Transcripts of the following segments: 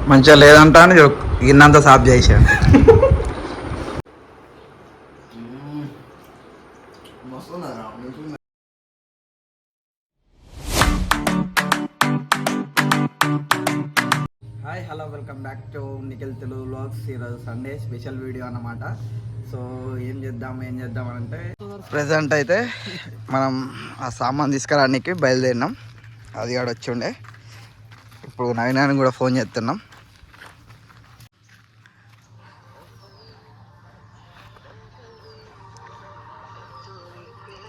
మంచిగా లేదంటా అని గిన్నంతా సాఫ్ చేసాడు. Hi hello welcome back to Nikhil Telugu vlogs. ఈరోజు సండే స్పెషల్ వీడియో అన్నమాట. సో ఏం చేద్దాం అంటే ప్రజెంట్ అయితే మనం ఆ సామాన్ తీసుకురానికి బయలుదేరినాం. అది కూడా వచ్చి ఉండే. ఇప్పుడు నవీనాన్ని కూడా ఫోన్ చేస్తున్నాం.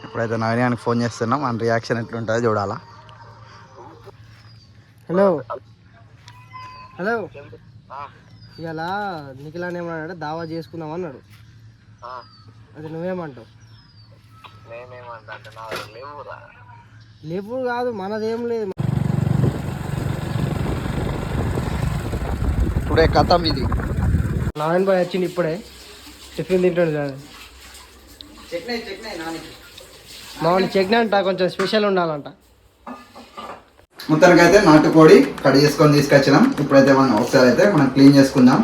ఇప్పుడైతే నవీనానికి ఫోన్ చేస్తున్నాం. మన రియాక్షన్ ఎట్లుంటుందో చూడాలా. హలో హలో, ఇవాళ నిఖిల్ అని ఏమన్నాడు, దావా చేసుకుందాం అన్నాడు. అది నువ్వేమంటావు? లేవు కాదు, మనదేం లేదు. ఇప్పుడే కథం ఇది. నారాయణ బాయ్ వచ్చింది ఇప్పుడే, టిఫిన్ తింటాడు కాదు. మామూలు చట్నీ అంట, కొంచెం స్పెషల్ ఉండాలంట. మొత్తానికి అయితే నాటుకోడి కట్ చేసుకొని తీసుకొచ్చినాం. ఇప్పుడైతే మనం ఒకసారి అయితే మనం క్లీన్ చేసుకుందాం.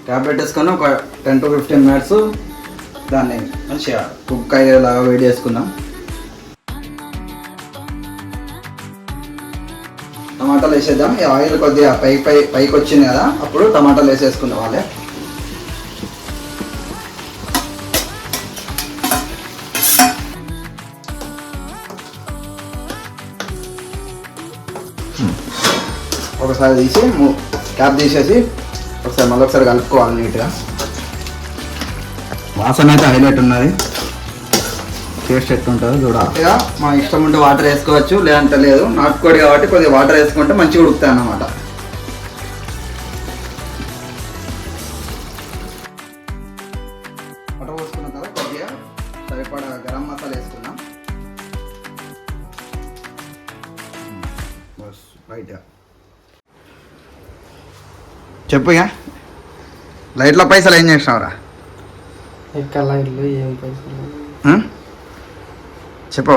క్యాప్ పెట్టేసుకొని ఒక 10 to 15 minutes దాన్ని మంచిగా కుక్ అయ్యేలాగా వేడి చేసుకుందాం. టమాటాలు వేసేద్దాం. ఈ ఆయిల్ కొద్దిగా పైకి వచ్చింది కదా, అప్పుడు టమాటాలు వేసేసుకుందాం. వాళ్ళే ఒకసారి తీసి క్యాప్ తీసేసి ఒకసారి మళ్ళీ ఒకసారి కలుపుకోవాలి నీట్గా. వాసన అయితే హైలైట్ ఉన్నది. టేస్ట్ ఎట్లుంటుందో చూడాలి. ఇక మా ఇష్టం ఉంటే వాటర్ వేసుకోవచ్చు, లేదంటే లేదు. నాటుకోడి కాబట్టి కొద్దిగా వాటర్ వేసుకుంటే మంచిగా ఉడుకుతాయి అన్నమాట. వాటర్ పోసుకున్న తర్వాత కొద్దిగా సరిపడా గరం మసాలా వేసుకున్నాం. రైట్గా చెప్పు. ఇక లైట్ల పైసలు ఏం చేసినావురా? లైట్లు ఏం పైసలు చెప్పు.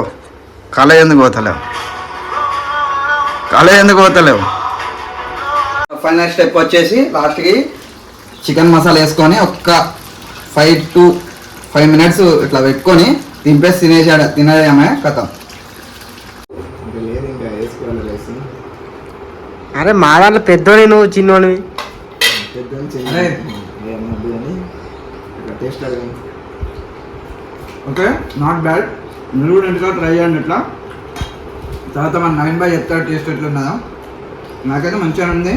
కాలేజ్ ఎందుకు పోతలేవు? ఫైనల్ స్టెప్ వచ్చేసి లాస్ట్కి చికెన్ మసాలా వేసుకొని ఒక్క 5 to 5 minutes ఇట్లా పెట్టుకొని దింపేసి తినేదేమే కథం. అరే మా దాంట్లో పెద్దోని, నువ్వు చిన్నోనివి. Okay, not bad. మీరు కూడా ఇంట్లో ట్రై చేయండి. ఇట్లా తర్వాత మన నవీన్ బాయ్ చెప్తాడు టేస్ట్ ఎట్లున్నదో. నాకైతే మంచిగా ఉంది.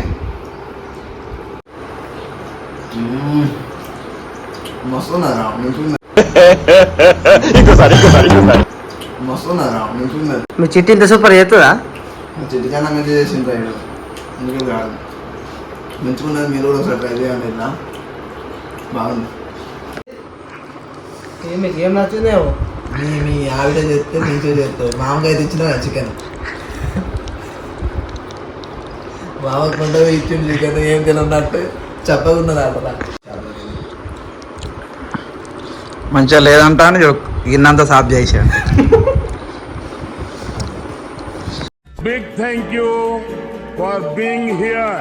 మస్తు ఉన్నదా? ఇంకోసారి మస్తు ఉన్నదా మంచిగా ఉన్నది. మీ చిట్టి ఇంత సూపర్ చేస్తుందా? చిటికన్నా మీద చేసింది రైడ్ అందుకే కాదు మంచిగా ఉన్నది. మీరు కూడా ఒకసారి ట్రై చేయండి. ఇలా బాగుంది. మీకు ఏం నచ్చిందేమో. మీ ఆవిడ చేస్తే మంచిగా చేస్తావు. మామూలుగా అయితే ఇచ్చిన చికెన్ మామూలు ఇచ్చింది చికెన్ ఏం తినన్నట్టు చెప్పకున్నది అట్లా మంచిగా లేదంటా అని గిన్నంత సాఫ్ చేసాడు. Big thank you for being here.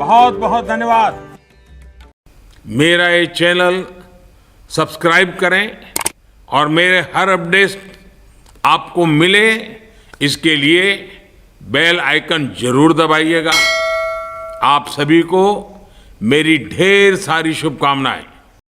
बहुत बहुत धन्यवाद. मेरा ये चैनल सब्सक्राइब करें और मेरे हर अपडेट आपको मिले इसके लिए बेल आइकन जरूर दबाइएगा. आप सभी को मेरी ढेर सारी शुभकामनाएं.